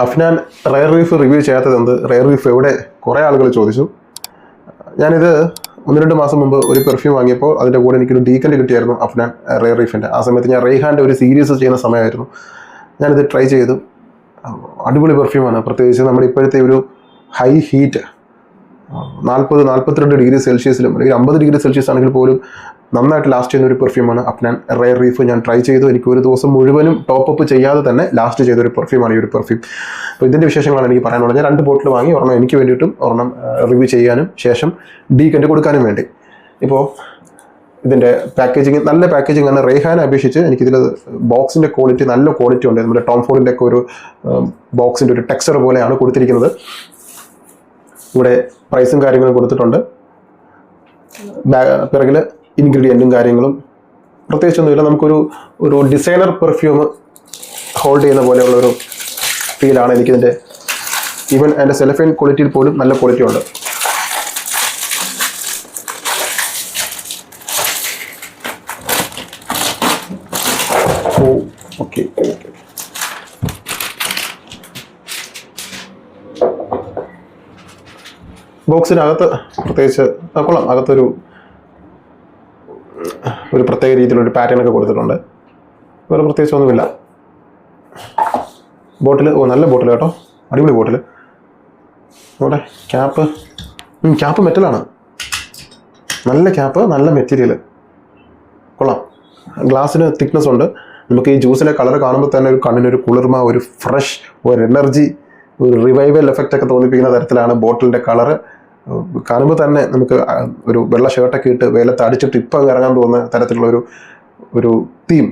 Afnan rare reef review ചെയ്യാത്തത് എന്ത്? Rare reef എവിടെ? കുറേ ആളുകൾ ചോദിച്ചു. ഞാനിത് 1-2 മാസം മുമ്പ് ഒരു പെർഫ്യൂം വാങ്ങിയപ്പോൾ അതിൻ്റെ കൂടെ എനിക്കൊരു ഡീക്കൻ്റ് കിട്ടിയായിരുന്നു അഫ്നാൻ റെയർ റീഫിൻ്റെ. ആ സമയത്ത് ഞാൻ റെയ്ഹാൻ്റെ ഒരു സീരീസ് ചെയ്യുന്ന സമയമായിരുന്നു. ഞാനിത് ട്രൈ ചെയ്തു. അടിപൊളി പെർഫ്യൂമാണ്. പ്രത്യേകിച്ച് നമ്മുടെ ഇപ്പോഴത്തെ ഒരു ഹൈ ഹീറ്റ് 40-42 ഡിഗ്രി സെൽഷ്യസിലും അല്ലെങ്കിൽ 50 ഡിഗ്രി സെൽഷ്യസ് ആണെങ്കിൽ പോലും നന്നായിട്ട് ലാസ്റ്റ് ചെയ്യുന്ന ഒരു പെർഫ്യൂമാണ് അഫ്നാൻ റെയർ റീഫ്. ഞാൻ ട്രൈ ചെയ്തു. എനിക്ക് ഒരു ദിവസം മുഴുവനും ടോപ്പ് ചെയ്യാതെ തന്നെ ലാസ്റ്റ് ചെയ്തൊരു പെർഫ്യൂമാണ് ഈ ഒരു പെർഫ്യൂം. അപ്പോൾ ഇതിൻ്റെ വിശേഷങ്ങളാണ് എനിക്ക് പറയാനുള്ളത്. ഞാൻ 2 ബോട്ടിൽ വാങ്ങി, ഒരെണ്ണം എനിക്ക് വേണ്ടിയിട്ടും ഒരെണ്ണം റിവ്യൂ ചെയ്യാനും ശേഷം ഡീക്കൻ്റ് കൊടുക്കാനും വേണ്ടി. ഇപ്പോൾ ഇതിൻ്റെ പാക്കേജിങ് നല്ല പാക്കേജിങ് ആണ്. റെയ്ഹാനെ അപേക്ഷിച്ച് എനിക്കിതിൽ ബോക്സിൻ്റെ ക്വാളിറ്റി നല്ല ക്വാളിറ്റി ഉണ്ട്. നമ്മുടെ ടോം ഫോർഡിൻ്റെ ഒക്കെ ഒരു ബോക്സിൻ്റെ ഒരു ടെക്സ്ചർ പോലെയാണ് കൊടുത്തിരിക്കുന്നത്. ഇവിടെ പ്രൈസും കാര്യങ്ങളും കൊടുത്തിട്ടുണ്ട്. പിറകിൽ ഇൻഗ്രീഡിയൻറ്റും കാര്യങ്ങളും പ്രത്യേകിച്ചൊന്നുമില്ല. നമുക്കൊരു ഡിസൈനർ പെർഫ്യൂം ഹോൾഡ് ചെയ്യുന്ന പോലെയുള്ളൊരു ഫീലാണ് എനിക്കിതിൻ്റെ. ഈവൻ അതിൻ്റെ സെലഫൈൻ ക്വാളിറ്റിയിൽ പോലും നല്ല ക്വാളിറ്റി ഉണ്ട്. ഓക്കെ, ബോക്സിനകത്ത് പ്രത്യേകിച്ച് കൊള്ളാം. അകത്തൊരു പ്രത്യേക രീതിയിലൊരു പാറ്റേണൊക്കെ കൊടുത്തിട്ടുണ്ട്. വേറെ പ്രത്യേകിച്ച് ഒന്നുമില്ല. ബോട്ടിൽ നല്ല ബോട്ടിൽ കേട്ടോ, അടിപൊളി ബോട്ടിൽ. അവിടെ ക്യാപ്പ് മെറ്റലാണ്. നല്ല ക്യാപ്പ്, നല്ല മെറ്റീരിയൽ, കൊള്ളാം. ഗ്ലാസ്സിന് തിക്നെസ് ഉണ്ട്. നമുക്ക് ഈ ജ്യൂസിലെ കളർ കാണുമ്പോൾ തന്നെ ഒരു കണ്ണിനൊരു കുളിർമ, ഒരു ഫ്രഷ്, ഒരു എനർജി, ഒരു റിവൈവൽ എഫക്റ്റ് ഒക്കെ തോന്നിപ്പിക്കുന്ന തരത്തിലാണ് ബോട്ടിലിൻ്റെ കളറ്. കാണുമ്പോൾ തന്നെ നമുക്ക് ഒരു വെള്ള ഷർട്ടൊക്കെ ഇട്ട് വെയിലത്ത് അടിച്ചിട്ട് ഇപ്പം ഇറങ്ങാൻ തോന്നുന്ന തരത്തിലുള്ള ഒരു തീം.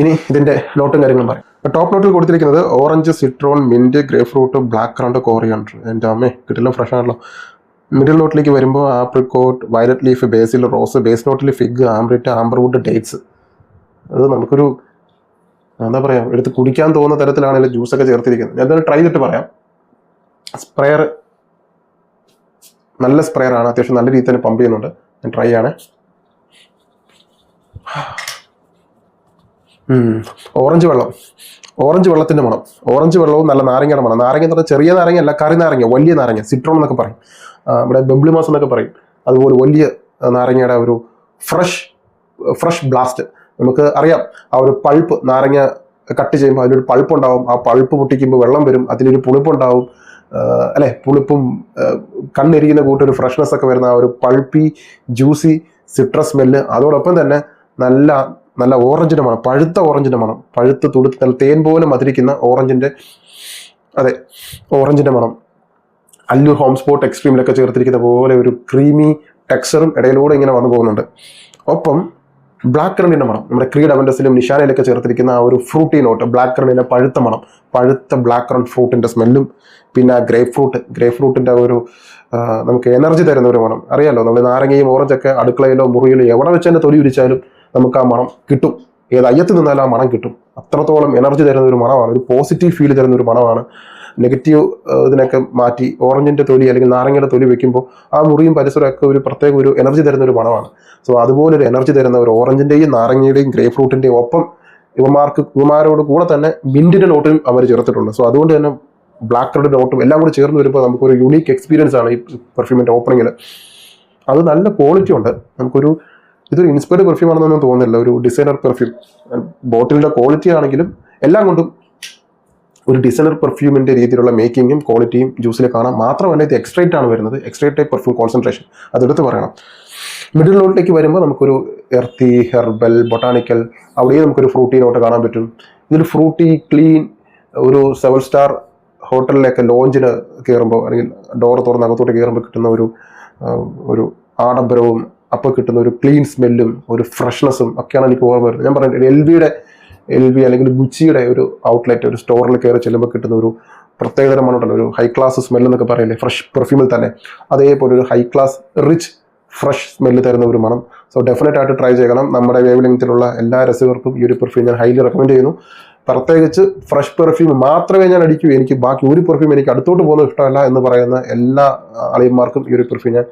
ഇനി ഇതിൻ്റെ നോട്ടും കാര്യങ്ങളും പറയും. ടോപ്പ് നോട്ടിൽ കൊടുത്തിരിക്കുന്നത് orange, citron, mint, grapefruit, blackcurrant, coriander. എൻ്റെ അമ്മേ കിട്ടില്ല, ഫ്രഷ് ആണല്ലോ. മിഡിൽ നോട്ടിലേക്ക് വരുമ്പോൾ apricot, violet leaf, basil, rose. Base നോട്ടിൽ ഫിഗ്, ആംബ്രിറ്റ്, ആംബർവുഡ്, ഡേറ്റ്സ്. അത് നമുക്കൊരു എന്താ പറയുക, എടുത്ത് കുടിക്കാൻ തോന്നുന്ന തരത്തിലാണ് ജ്യൂസൊക്കെ ചേർത്തിരിക്കുന്നത്. ഞാൻ എന്തായാലും ട്രൈ ചെയ്തിട്ട് പറയാം. സ്പ്രെയർ നല്ല സ്പ്രെയറാണ്, അത്യാവശ്യം നല്ല രീതിയിൽ തന്നെ പമ്പ് ചെയ്യുന്നുണ്ട്. ഞാൻ ട്രൈ ആണ്. ഓറഞ്ച് വെള്ളത്തിൻ്റെ മണം, ഓറഞ്ച് വെള്ളവും നല്ല നാരങ്ങയുടെ മണം. നാരങ്ങ എന്ന് പറഞ്ഞാൽ ചെറിയ നാരങ്ങ അല്ല, കറി നാരങ്ങ, വലിയ നാരങ്ങ, സിട്രോൺ എന്നൊക്കെ പറയും, ഇവിടെ ബംബ്ലിമാസ് എന്നൊക്കെ പറയും. അതുപോലെ വലിയ നാരങ്ങയുടെ ഒരു ഫ്രഷ് ബ്ലാസ്റ്റ്. നമുക്ക് അറിയാം ആ ഒരു പൾപ്പ്, നാരങ്ങ കട്ട് ചെയ്യുമ്പോൾ അതിലൊരു പൾപ്പ് ഉണ്ടാവും. ആ പൾപ്പ് പൊട്ടിക്കുമ്പോൾ വെള്ളം വരും, അതിലൊരു പുളിപ്പുണ്ടാവും അല്ലെ, പുളിപ്പും കണ്ണിരിക്കുന്ന കൂട്ടൊരു ഫ്രഷ്നെസ് ഒക്കെ വരുന്ന ആ ഒരു പൾപ്പി ജ്യൂസി സിട്രസ് സ്മെല്ല്. അതോടൊപ്പം തന്നെ നല്ല ഓറഞ്ചിൻ്റെ മണം, പഴുത്ത ഓറഞ്ചിൻ്റെ മണം, പഴുത്ത് തുടുത്ത് നല്ല തേൻ പോലെ മധുരിക്കുന്ന ഓറഞ്ചിൻ്റെ മണം. അല്ലൂർ ഹോം സ്പോട്ട് എക്സ്ട്രീമിലൊക്കെ ചേർത്തിരിക്കുന്ന പോലെ ഒരു ക്രീമി ടെക്സ്ചറും ഇടയിലൂടെ ഇങ്ങനെ വന്നു പോകുന്നുണ്ട്. ഒപ്പം ബ്ലാക്ക് കറണ്ടിൻ്റെ മണം, നമ്മുടെ ക്രീഡ് അവൻഡസിലും നിഷാനയിലൊക്കെ ചേർത്തിരിക്കുന്ന ആ ഒരു ഫ്രൂട്ടി നോട്ട്, ബ്ലാക്ക് കറണ്ടിൻ്റെ പഴുത്ത മണം, പഴുത്ത ബ്ലാക്ക് കറണ്ട് ഫ്രൂട്ടിൻ്റെ സ്മെല്ലും. പിന്നെ ഗ്രേപ്പ് ഫ്രൂട്ടിൻ്റെ ഒരു നമുക്ക് എനർജി തരുന്ന ഒരു മണം. അറിയാലോ, നമ്മൾ നാരങ്ങയും ഓറഞ്ചൊക്കെ അടുക്കളയിലോ മുറിയിലോ എവിടെ വെച്ച് തന്നെ തൊലി ഉരിച്ചാലും നമുക്ക് ആ മണം കിട്ടും. ഏത് അയ്യത്ത് നിന്നാലും ആ മണം കിട്ടും. അത്രത്തോളം എനർജി തരുന്ന ഒരു മണമാണ്, ഒരു പോസിറ്റീവ് ഫീൽ തരുന്ന ഒരു മണമാണ്. നെഗറ്റീവ് ഇതിനൊക്കെ മാറ്റി ഓറഞ്ചിൻ്റെ തൊലി അല്ലെങ്കിൽ നാരങ്ങയുടെ തൊലി വെക്കുമ്പോൾ ആ മുറിയും പരിസരമൊക്കെ ഒരു പ്രത്യേക ഒരു എനർജി തരുന്ന ഒരു മണമാണ്. സോ അതുപോലൊരു എനർജി തരുന്ന ഒരു ഓറഞ്ചിൻ്റെയും നാരങ്ങയുടെയും ഗ്രേപ്പ് ഫ്രൂട്ടിൻ്റെയും ഒപ്പം ഇവമാരോട് കൂടെ തന്നെ മിൻറ്റിൻ്റെ നോട്ടും അവർ ചേർത്തിട്ടുണ്ട്. സോ അതുകൊണ്ട് തന്നെ ബ്ലാക്ക് കറണ്ട് നോട്ടും എല്ലാം കൂടി ചേർന്ന് വരുമ്പോൾ നമുക്കൊരു യുണീക്ക് എക്സ്പീരിയൻസ് ആണ് ഈ പെർഫ്യൂമിൻ്റെ ഓപ്പണിങ്ങിൽ. അത് നല്ല ക്വാളിറ്റി ഉണ്ട്. ഇതൊരു ഇൻസ്പയർഡ് പെർഫ്യൂം ആണെന്നൊന്നും തോന്നുന്നില്ല, ഒരു ഡിസൈനർ പെർഫ്യൂം. ബോട്ടിലിൻ്റെ ക്വാളിറ്റി ആണെങ്കിലും എല്ലാം കൊണ്ടും ഒരു ഡിസൈനർ പെർഫ്യൂമിൻ്റെ രീതിയിലുള്ള മേക്കിങ്ങും ക്വാളിറ്റിയും ജ്യൂസിൽ കാണാം. മാത്രമല്ല ഇത് എക്സ്ട്രേറ്റ് ആണ് വരുന്നത്, എക്സ്ട്രേറ്റ് ടൈപ്പ് പെർഫ്യൂം കോൺസെൻട്രേഷൻ, അതെടുത്ത് പറയണം. മിഡിൽ നോട്ടിലേക്ക് വരുമ്പോൾ നമുക്കൊരു എർത്തി, ഹെർബൽ, ബൊട്ടാണിക്കൽ, അവിടെയും നമുക്കൊരു ഫ്രൂട്ടി നോട്ട് കാണാൻ പറ്റും. ഇതൊരു ഫ്രൂട്ടി ക്ലീൻ, ഒരു 7 സ്റ്റാർ ഹോട്ടലിലേക്ക് ലോഞ്ചിന് കയറുമ്പോൾ അല്ലെങ്കിൽ ഡോർ തുറന്ന് അകത്തോട്ട് കയറുമ്പോൾ കിട്ടുന്ന ഒരു ആഡംബരവും അപ്പോൾ കിട്ടുന്ന ഒരു ക്ലീൻ സ്മെല്ലും ഒരു ഫ്രഷ്നെസ്സും ഒക്കെയാണ് എനിക്ക് ഓർമ്മ വരുന്നത്. ഞാൻ പറഞ്ഞത് എൽ വി അല്ലെങ്കിൽ ഗുച്ചിയുടെ ഒരു ഔട്ട്ലെറ്റ്, ഒരു സ്റ്റോറിൽ കയറി ചെല്ലുമ്പോൾ കിട്ടുന്ന ഒരു പ്രത്യേകതരം മണമുണ്ടല്ലോ, ഒരു ഹൈ ക്ലാസ് സ്മെല്ല് എന്നൊക്കെ പറയില്ലേ ഫ്രഷ് പെർഫ്യൂമിൽ തന്നെ, അതേപോലെ ഒരു high class rich fresh smell തരുന്ന ഒരു മണം. സോ ഡെഫിനറ്റ് ആയിട്ട് ട്രൈ ചെയ്യണം. നമ്മുടെ വേവ് ലെങ്ത്തിലുള്ള എല്ലാ രസികർക്കും ഈ ഒരു പെർഫ്യൂം ഞാൻ ഹൈലി റെക്കമെൻഡ് ചെയ്യുന്നു. പ്രത്യേകിച്ച് ഫ്രഷ് പെർഫ്യൂം മാത്രമേ ഞാൻ അടിക്കൂ, എനിക്ക് ബാക്കി ഒരു പെർഫ്യൂം എനിക്ക് അടുത്തോട്ട് പോകുന്നത് ഇഷ്ടമല്ല എന്ന് പറയുന്ന എല്ലാ അളിയന്മാർക്കും ഈ ഒരു പെർഫ്യൂം ഞാൻ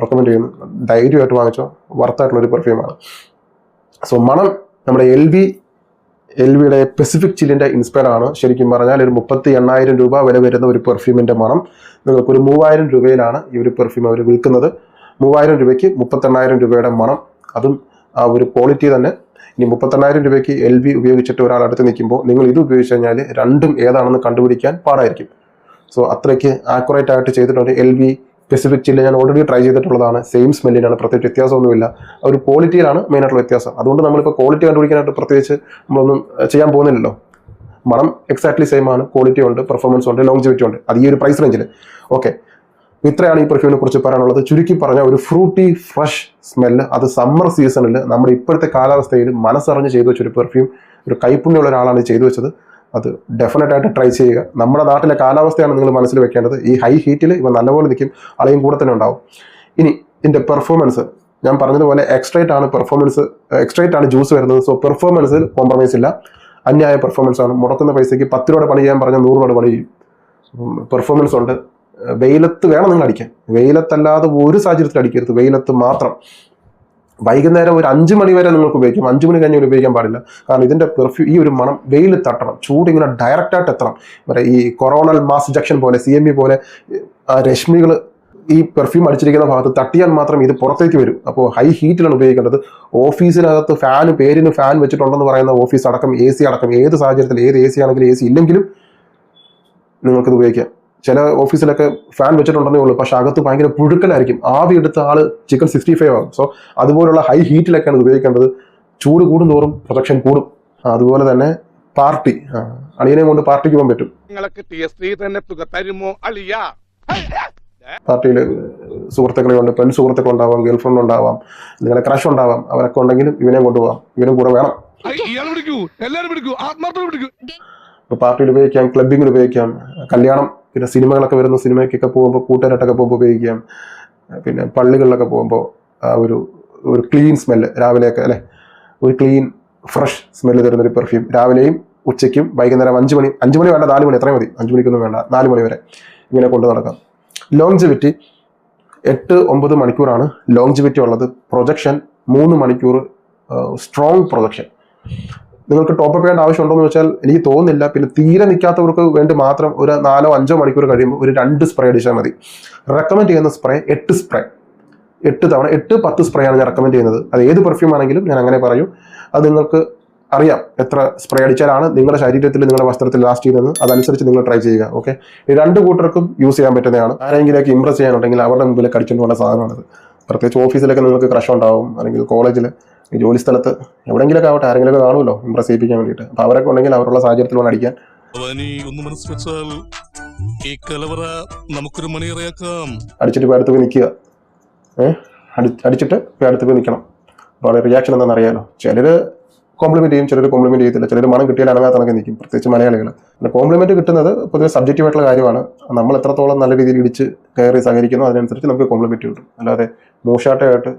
റെക്കമെൻഡ് ചെയ്യുന്നു. ധൈര്യമായിട്ട് വാങ്ങിച്ചോ, വർത്തായിട്ടുള്ളൊരു പെർഫ്യൂമാണ്. സോ മണം നമ്മുടെ എൽ വി LVയുടെ പെസിഫിക് ചില്ലിൻ്റെ ഇൻസ്പയർ ആണ്. ശരിക്കും പറഞ്ഞാൽ ഒരു 38,000 രൂപ വില വരുന്ന ഒരു പെർഫ്യൂമിൻ്റെ മണം നിങ്ങൾക്കൊരു 3,000 രൂപയിലാണ് ഈ ഒരു പെർഫ്യൂം അവർ വിൽക്കുന്നത്. 3,000 രൂപയ്ക്ക് 38,000 രൂപയുടെ മണം, അതും ആ ഒരു ക്വാളിറ്റി തന്നെ. ഇനി 38,000 രൂപയ്ക്ക് LV ഉപയോഗിച്ചിട്ട് ഒരാൾ അടുത്ത് നിൽക്കുമ്പോൾ നിങ്ങൾ ഇത് ഉപയോഗിച്ച് കഴിഞ്ഞാൽ രണ്ടും ഏതാണെന്ന് കണ്ടുപിടിക്കാൻ പാടായിരിക്കും. സോ അത്രയ്ക്ക് ആക്യുറേറ്റ് ആയിട്ട് ചെയ്തിട്ടുണ്ട്. LV പെസിഫിക് ചില്ല് ഞാൻ ഓൾറെഡി ട്രൈ ചെയ്തിട്ടുള്ളതാണ്. സെയിം സ്മെല്ലിനാണ്, പ്രത്യേകിച്ച് വ്യത്യാസമൊന്നുമില്ല. ആ ഒരു ക്വാളിറ്റിയിലാണ് മെയിനായിട്ടുള്ള വ്യത്യാസം. അതുകൊണ്ട് നമ്മളിപ്പോൾ ക്വാളിറ്റി കണ്ടുപിടിക്കാനായിട്ട് പ്രത്യേകിച്ച് നമ്മളൊന്നും ചെയ്യാൻ പോകുന്നില്ലല്ലോ. മണം എക്സാക്ട്ലി സെയിം ആണ്, ക്വാളിറ്റി ഉണ്ട്, പെർഫോമൻസ് ഉണ്ട്, ലോങ്ജിവിറ്റി ഉണ്ട്. അത് ഈ ഒരു പ്രൈസ് റേഞ്ചിൽ. ഓക്കെ, ഇത്രയാണ് ഈ പെർഫ്യൂമിനെ കുറിച്ച് പറയാനുള്ളത്. ചുരുക്കി പറഞ്ഞാൽ ഒരു ഫ്രൂട്ടി ഫ്രഷ് സ്മെല്ല്, അത് സമ്മർ സീസണിൽ നമ്മുടെ ഇപ്പോഴത്തെ കാലാവസ്ഥയിൽ മനസ്സറിഞ്ഞ് ചെയ്തു വെച്ചൊരു പെർഫ്യൂം. ഒരു കൈപ്പുണ്യമുള്ള ഒരാളാണ് ചെയ്തു വെച്ചത്. അത് ഡെഫിനറ്റ് ആയിട്ട് ട്രൈ ചെയ്യുക. നമ്മുടെ നാട്ടിലെ കാലാവസ്ഥയാണ് നിങ്ങൾ മനസ്സിൽ വെക്കേണ്ടത്. ഈ ഹൈ ഹീറ്റിൽ ഇവ നല്ലപോലെ നിൽക്കും, അളയും കൂടെ തന്നെ ഉണ്ടാവും. ഇനി ഇതിൻ്റെ പെർഫോമൻസ് ഞാൻ പറഞ്ഞതുപോലെ എക്സ്ട്രേറ്റ് ആണ് ജ്യൂസ് വരുന്നത്. സോ പെർഫോമൻസിൽ കോംപ്രമൈസ് ഇല്ല. അന്യായ പെർഫോമൻസ് ആണ്. മുടക്കുന്ന പൈസയ്ക്ക് 10 രൂപയുടെ പണി ചെയ്യാൻ പറഞ്ഞാൽ 100 രൂപയുടെ പണി ചെയ്യും. പെർഫോമൻസ് ഉണ്ട്. വെയിലത്ത് വേണം നിങ്ങൾ അടിക്കാൻ, വെയിലത്തല്ലാതെ ഒരു സാഹചര്യത്തിൽ അടിക്കരുത്, വെയിലത്ത് മാത്രം. വൈകുന്നേരം ഒരു 5 മണി വരെ നിങ്ങൾക്ക് ഉപയോഗിക്കാം, 5 മണി കഴിഞ്ഞ് ഉപയോഗിക്കാൻ പാടില്ല. കാരണം ഇതിൻ്റെ പെർഫ്യൂം, ഈ ഒരു മണം വെയിൽ തട്ടണം, ചൂട് ഇങ്ങനെ ഡയറക്റ്റായിട്ട് എത്തണം. ഈ കൊറോണൽ മാസ് ജക്ഷൻ പോലെ, CME പോലെ ആ രശ്മികൾ ഈ പെർഫ്യൂം അടിച്ചിരിക്കുന്ന ഭാഗത്ത് തട്ടിയാൽ മാത്രം ഇത് പുറത്തേക്ക് വരും. അപ്പോൾ ഹൈ ഹീറ്റിലാണ് ഉപയോഗിക്കേണ്ടത്. ഓഫീസിനകത്ത് പേരിന് ഫാൻ വെച്ചിട്ടുണ്ടെന്ന് പറയുന്ന ഓഫീസ് അടക്കം, AC അടക്കം, ഏത് സാഹചര്യത്തിൽ ഏത് AC ആണെങ്കിലും AC ഇല്ലെങ്കിലും നിങ്ങൾക്കിത് ഉപയോഗിക്കാം. ചില ഓഫീസിലൊക്കെ ഫാൻ വെച്ചിട്ടുണ്ടെന്നേ ഉള്ളൂ, പക്ഷെ അകത്ത് ഭയങ്കര പുഴുക്കലായിരിക്കും. ആവി എടുത്ത ആള് ചിക്കൻ 65 ആകും. സോ അതുപോലുള്ള ഹൈ ഹീറ്റിലൊക്കെയാണ് ഇത് ഉപയോഗിക്കേണ്ടത്. ചൂട് കൂടുന്തോറും പ്രൊഡക്ഷൻ കൂടും. അതുപോലെ തന്നെ പാർട്ടി, അളിയനെ കൊണ്ട് പാർട്ടിക്ക് പോകാൻ പറ്റും. പാർട്ടിയിൽ സുഹൃത്തുക്കളുണ്ട്, പെൺ സുഹൃത്തുക്കളുണ്ടാവാം, ഗേൾ ഫ്രണ്ട് ഉണ്ടാവാം, നിങ്ങളുടെ ക്രഷ് ഉണ്ടാവാം. അവരൊക്കെ ഉണ്ടെങ്കിലും ഇവനെ കൊണ്ടുപോകാം, ഇവനും കൂടെ വേണം. ഇപ്പോൾ പാർട്ടിയിൽ ഉപയോഗിക്കാം, ക്ലബിങ്ങിൽ ഉപയോഗിക്കാം, കല്യാണം, പിന്നെ സിനിമകളൊക്കെ വരുന്ന സിനിമയ്ക്കൊക്കെ പോകുമ്പോൾ, കൂട്ടുകാരായിട്ടൊക്കെ പോകുമ്പോൾ ഉപയോഗിക്കാം. പിന്നെ പള്ളികളിലൊക്കെ പോകുമ്പോൾ ഒരു ക്ലീൻ സ്മെല്ല് രാവിലെയൊക്കെ അല്ലേ, ഒരു ക്ലീൻ ഫ്രഷ് സ്മെല്ല് തരുന്നൊരു പെർഫ്യൂം രാവിലെയും ഉച്ചയ്ക്കും വൈകുന്നേരം 5 മണി വേണ്ട, 4 മണി, എത്രയും മതി, 5 മണിക്കൊന്നും വേണ്ട, 4 മണി വരെ ഇങ്ങനെ കൊണ്ടു നടക്കാം. ലോങ്ജിവിറ്റി 8-9 മണിക്കൂറാണ് ലോങ്ജിവിറ്റി ഉള്ളത്. പ്രൊജക്ഷൻ 3 മണിക്കൂർ, സ്ട്രോങ് പ്രൊജക്ഷൻ. നിങ്ങൾക്ക് ടോപ്പ് അപ്പ് ചെയ്യേണ്ട ആവശ്യമുണ്ടോ എന്ന് വെച്ചാൽ എനിക്ക് തോന്നുന്നില്ല. പിന്നെ തീരെ നിൽക്കാത്തവർക്ക് വേണ്ടി മാത്രം ഒരു 4-5 മണിക്കൂർ കഴിയുമ്പോൾ ഒരു 2 സ്പ്രേ അടിച്ചാൽ മതി. റെക്കമെൻഡ് ചെയ്യുന്ന സ്പ്രേ 8 സ്പ്രേ, 8 തവണ 8-10 സ്പ്രേ ആണ് ഞാൻ റെക്കമെൻഡ് ചെയ്യുന്നത്. അത് ഏത് പെർഫ്യൂം ആണെങ്കിലും ഞാൻ അങ്ങനെ പറയും. അത് നിങ്ങൾക്ക് അറിയാം എത്ര സ്പ്രേ അടിച്ചാലാണ് നിങ്ങളുടെ ശരീരത്തിൽ, നിങ്ങളുടെ വസ്ത്രത്തിൽ ലാസ്റ്റ് ചെയ്യുന്നത്. അതനുസരിച്ച് നിങ്ങൾ ട്രൈ ചെയ്യുക. ഓക്കെ, ഈ 2 കൂട്ടർക്കും യൂസ് ചെയ്യാൻ പറ്റുന്നതാണ്. ആരെങ്കിലേക്ക് ഇംപ്രസ് ചെയ്യാനുണ്ടെങ്കിൽ അവരുടെ മുമ്പിലേക്ക് അടിച്ചുകൊണ്ട് പോകുന്ന സാധനമാണത്. പ്രത്യേകിച്ച് ഓഫീസിലൊക്കെ നിങ്ങൾക്ക് ക്രഷ് ഉണ്ടാവും, അല്ലെങ്കിൽ കോളേജിൽ, ജോലി സ്ഥലത്ത്, എവിടെയെങ്കിലൊക്കെ ആവട്ടെ, ആരെങ്കിലുമൊക്കെ കാണുമല്ലോ ഇംപ്രസ് ചെയ്യിപ്പിക്കാൻ വേണ്ടിയിട്ട്. അപ്പോൾ അവരൊക്കെ ഉണ്ടെങ്കിൽ അവരുള്ള സാഹചര്യത്തിൽ വേണം അടിക്കാൻ. അടിച്ചിട്ട് ഇപ്പോൾ അടുത്ത് പോയി നിൽക്കുക. അടിച്ചിട്ട് ഇപ്പോൾ അടുത്ത് പോയി നിൽക്കണം. അപ്പോൾ റിയാക്ഷൻ എന്താണെന്ന് അറിയാമല്ലോ. ചിലർ കോംപ്ലിമെന്റ് ചെയ്യും, ചിലർ കോംപ്ലിമെന്റ് ചെയ്യത്തില്ല, ചിലർ മണം കിട്ടിയാൽ അനങ്ങാത്തണക്കെ നിൽക്കും, പ്രത്യേകിച്ച് മലയാളികൾ. പിന്നെ കോംപ്ലിമെന്റ് കിട്ടുന്നത് പൊതുവെ സബ്ജക്റ്റീവ് ആയിട്ടുള്ള കാര്യമാണ്. നമ്മൾ എത്രത്തോളം നല്ല രീതിയിൽ ഇടിച്ച് കയറി സഹകരിക്കുന്നു അതിനനുസരിച്ച് നമുക്ക് കോംപ്ലിമെന്റ് കിട്ടും. അല്ലാതെ മോശമായിട്ട്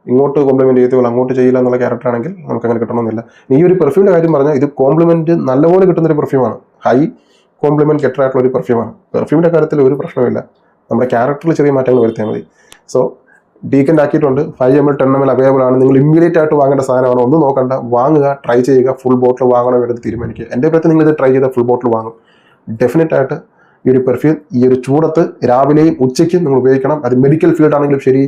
ഇങ്ങോട്ട് കോംപ്ലിമെന്റ് ചെയ്തോളൂ അങ്ങോട്ട് ചെയ്യില്ല എന്നുള്ള ക്യാരക്ടർ ആണെങ്കിൽ നമുക്ക് അങ്ങനെ കിട്ടണമെന്നില്ല. ഈ ഒരു പെർഫ്യൂമിന്റെ കാര്യം പറഞ്ഞാൽ ഇത് കോംപ്ലിമെന്റ് നല്ലപോലെ കിട്ടുന്നൊരു പെർഫ്യൂമാണ്. ഹൈ കോംപ്ലിമെന്റ് ഗെറ്റർ ആയിട്ടുള്ള ഒരു പെർഫ്യൂമാണ്. പെർഫ്യൂമിന്റെ കാര്യത്തിൽ ഒരു പ്രശ്നമില്ല, നമ്മുടെ ക്യാരക്ടറിൽ ചെറിയ മാറ്റങ്ങൾ വരുത്തിയാൽ മതി. സോ ഡീക്കൻ്റ് ആക്കിയിട്ടുണ്ട്. 5 ml 10 ml അവൈലബിൾ ആണ്. നിങ്ങൾ ഇമ്മീഡിയറ്റ് ആയിട്ട് വാങ്ങേണ്ട സാധനമാണ്. ഒന്നും നോക്കണ്ട, വാങ്ങുക, ട്രൈ ചെയ്യുക. ഫുൾ ബോട്ടിൽ വാങ്ങണോ എടുത്ത് തീരുമാനിക്കുക. എൻ്റെ അഭിപ്രായത്തിൽ നിങ്ങൾ ഇത് ട്രൈ ചെയ്താൽ ഫുൾ ബോട്ടിൽ വാങ്ങും. ഡെഫിനറ്റ് ആയിട്ട് ഈ ഒരു പെർഫ്യൂം ഈ ഒരു ചൂടത്ത് രാവിലെയും ഉച്ചയ്ക്കും നിങ്ങൾ ഉപയോഗിക്കണം. അത് മെഡിക്കൽ ഫീൽഡ് ആണെങ്കിലും ശരി,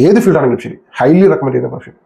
ഏത് ഫീൽഡ് ആണെങ്കിലും ശരി, ഹൈലി റെക്കമെൻഡ് ചെയ്യുന്ന പെർഫ്യൂം.